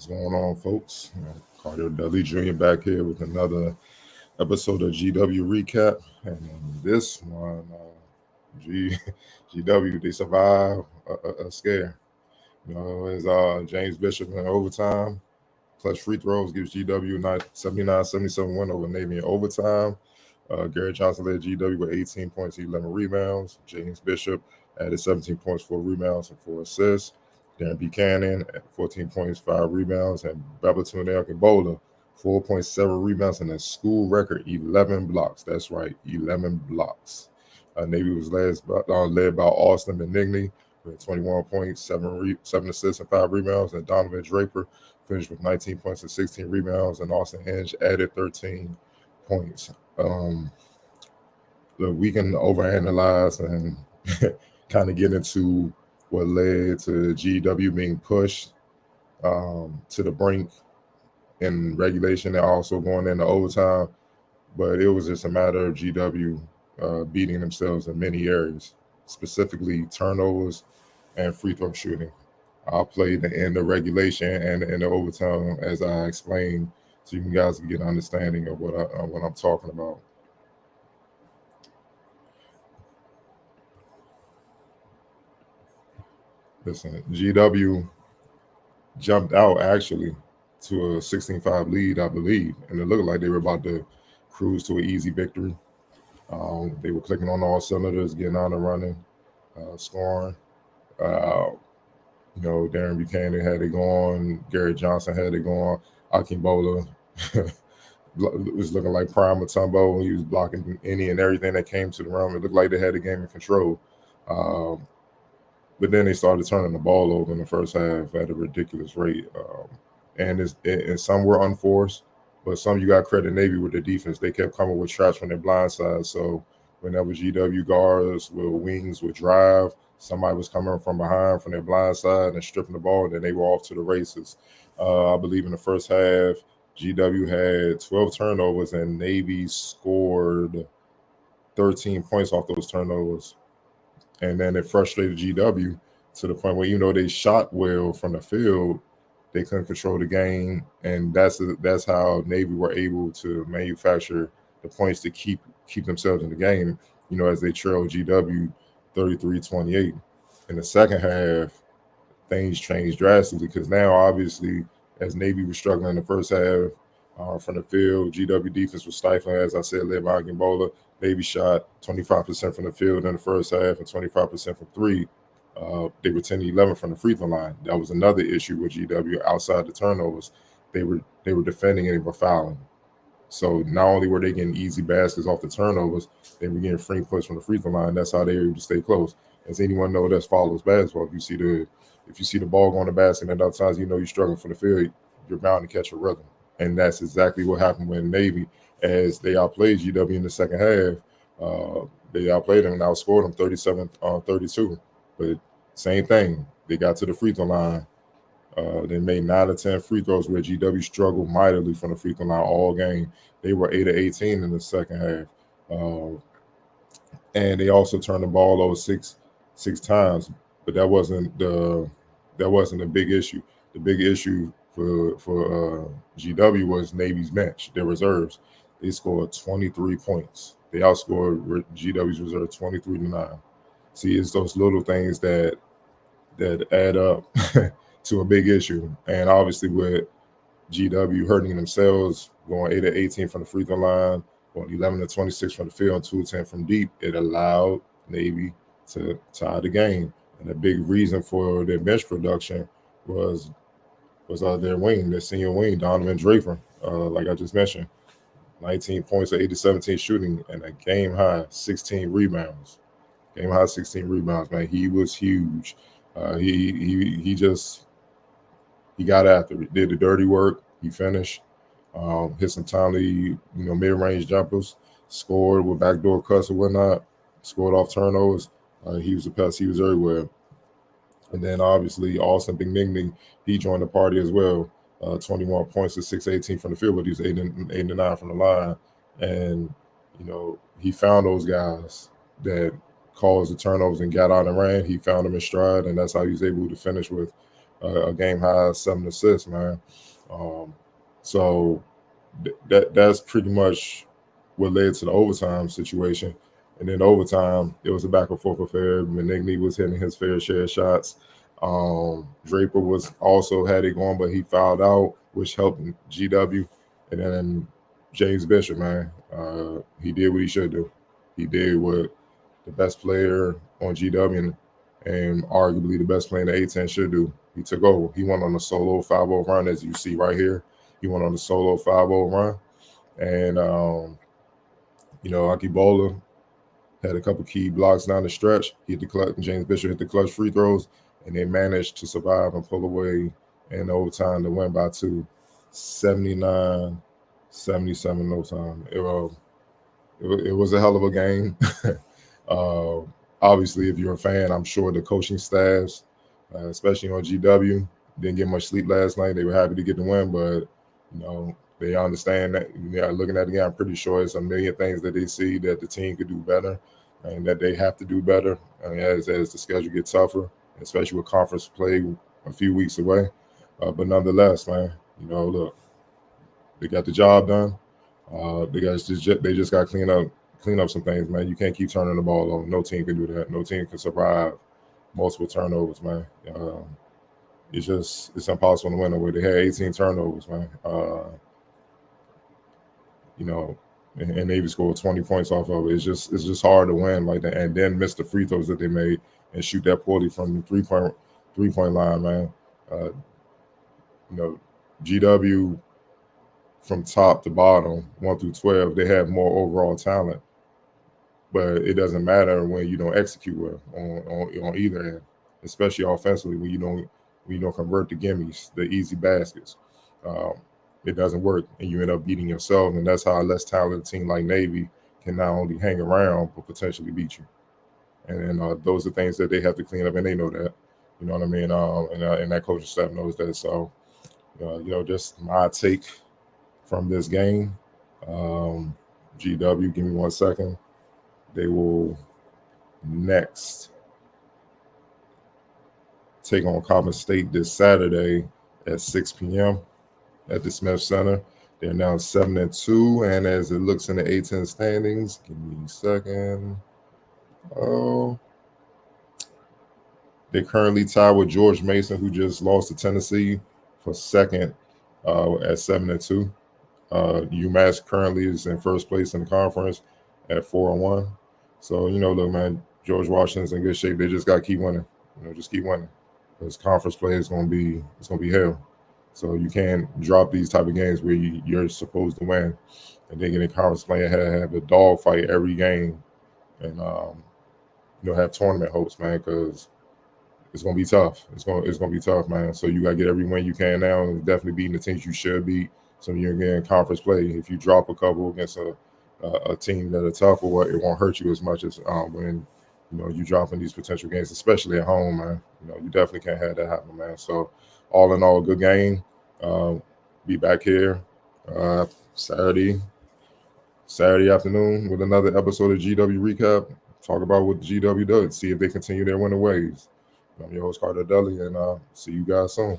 What's going on, folks? Carter Dudley Jr. back here with another episode of GW Recap. And this one, G, GW, they survived a scare. As James Bishop in overtime, clutch free throws gives GW 79-77 win over Navy in overtime. Garrett Johnson led GW with 18 points, 11 rebounds. James Bishop added 17 points, 4 rebounds, and 4 assists. Darren Buchanan at 14 points, 5 rebounds, and Babatunde Akebola, 4.7 rebounds and a school record 11 blocks. That's right, 11 blocks. Navy was led by Austin Benigni with 21 points, 7 assists, and 5 rebounds, and Donovan Draper finished with 19 points and 16 rebounds, and Austin Hinge added 13 points. Look, we can overanalyze and kind of get into what led to GW being pushed to the brink in regulation and also going into overtime. But it was just a matter of GW beating themselves in many areas, specifically turnovers and free throw shooting. I'll play the end of regulation and the end of overtime as I explain, so you guys can get an understanding of what I'm talking about. Listen, GW jumped out actually to a 16-5 lead, I believe, and it looked like they were about to cruise to an easy victory. They were clicking on all cylinders, getting on and running, scoring. Darren Buchanan had it going. Garrett Johnson had it going. Akebola was looking like Prime Mutombo. He was blocking any and everything that came to the rim. It looked like they had the game in control. But then they started turning the ball over in the first half at a ridiculous rate. And some were unforced, but some you got credit Navy with the defense. They kept coming with traps from their blind side. So whenever GW guards with wings would drive, somebody was coming from behind from their blind side and stripping the ball, and then they were off to the races. I believe in the first half, GW had 12 turnovers, and Navy scored 13 points off those turnovers. And then it frustrated GW to the point where, they shot well from the field, they couldn't control the game. And that's how Navy were able to manufacture the points to keep themselves in the game, as they trailed GW 33-28. In the second half, things changed drastically because now, obviously, as Navy was struggling in the first half from the field, GW defense was stifling, as I said, led by Akebola. Navy shot 25% from the field in the first half and 25% from three. They were 10-11 from the free throw line. That was another issue with GW outside the turnovers. They were defending and they were fouling. So not only were they getting easy baskets off the turnovers, they were getting free puts from the free throw line. That's how they were able to stay close. As anyone know that follows basketball, if you see the ball going to basket and at times you're struggling from the field, you're bound to catch a rhythm. And that's exactly what happened with Navy as they outplayed GW in the second half. They outplayed them and outscored them 37-32. But same thing, they got to the free throw line. They made 9 or 10 free throws where GW struggled mightily from the free throw line all game. They were 8 of 18 in the second half. And they also turned the ball over six times, but that wasn't a big issue. The big issue for GW was Navy's bench, their reserves. They scored 23 points. They outscored GW's reserve 23-9. See, it's those little things that add up to a big issue. And obviously with GW hurting themselves, going 8 of 18 from the free throw line, going 11 of 26 from the field, and 2 of 10 from deep, it allowed Navy to tie the game. And a big reason for their bench production was their wing, their senior wing, Donovan Draper, like I just mentioned. 19 points, 8 to 17 shooting, and a game high 16 rebounds. Game high 16 rebounds, man. He was huge. He got after it, did the dirty work. He finished, hit some timely, mid-range jumpers, scored with backdoor cuts or whatnot, scored off turnovers. He was a pest. He was everywhere. And then obviously Austin Benigni, he joined the party as well. 21 points to 6-18 from the field, but he was 8 and 9 from the line. And he found those guys that caused the turnovers and got out and ran. He found them in stride, and that's how he was able to finish with a game high 7 assists, man. So that's pretty much what led to the overtime situation. And then overtime, it was a back and forth affair. Benigni was hitting his fair share of shots. Draper was also had it going, but he fouled out, which helped GW. And then James Bishop, man, he did what he should do. He did what the best player on GW and arguably the best player in the A10 should do. He took over. He went on a solo 5-0 run, as you see right here. He went on a solo 5-0 run. And, Aki Bowler had a couple key blocks down the stretch. He hit the clutch, James Bishop hit the clutch free throws, and they managed to survive and pull away in overtime to win by 2, 79-77 in overtime. It was a hell of a game. Obviously, if you're a fan, I'm sure the coaching staffs, especially on GW, didn't get much sleep last night. They were happy to get the win, but they understand that. Looking at the game, I'm pretty sure it's a million things that they see that the team could do better, and that they have to do better as the schedule gets tougher, especially with conference play a few weeks away. But nonetheless, man, look, they got the job done. They just got to clean up some things, man. You can't keep turning the ball over. No team can do that. No team can survive multiple turnovers, man. It's impossible to win away. They had 18 turnovers, man. And Navy scored 20 points off of it. It's just hard to win like that, and then miss the free throws that they made and shoot that poorly from the three-point line, man. GW from top to bottom, 1 through 12, they have more overall talent, but it doesn't matter when you don't execute well on either end, especially offensively when you don't convert the gimmies, the easy baskets. It doesn't work, and you end up beating yourself, and that's how a less talented team like Navy can not only hang around but potentially beat you. And those are things that they have to clean up, and they know that. You know what I mean? And that coaching staff knows that. So, just my take from this game. GW, give me 1 second. They will next take on Coppin State this Saturday at 6 p.m. at the Smith Center. They're now 7-2, and as it looks in the A10 standings, give me a second. They currently tied with George Mason, who just lost to Tennessee, for second at 7-2. UMass currently is in first place in the conference at 4-1. So, look, man, George Washington's in good shape. They just got to keep winning. Just keep winning. Because conference play is going to be hell. So you can't drop these type of games where you're supposed to win, and then get in conference play and have a dog fight every game, and have tournament hopes, man, because it's gonna be tough. It's gonna be tough, man. So you gotta get every win you can now, and definitely beating the teams you should beat. So you're getting conference play. If you drop a couple against a team that are tough, or it won't hurt you as much as when you dropping these potential games, especially at home, man. You definitely can't have that happen, man. So all in all, good game. Be back here Saturday afternoon with another episode of GW Recap. Talk about what GW does. See if they continue their winning ways. I'm your host, Carter Dudley, and see you guys soon.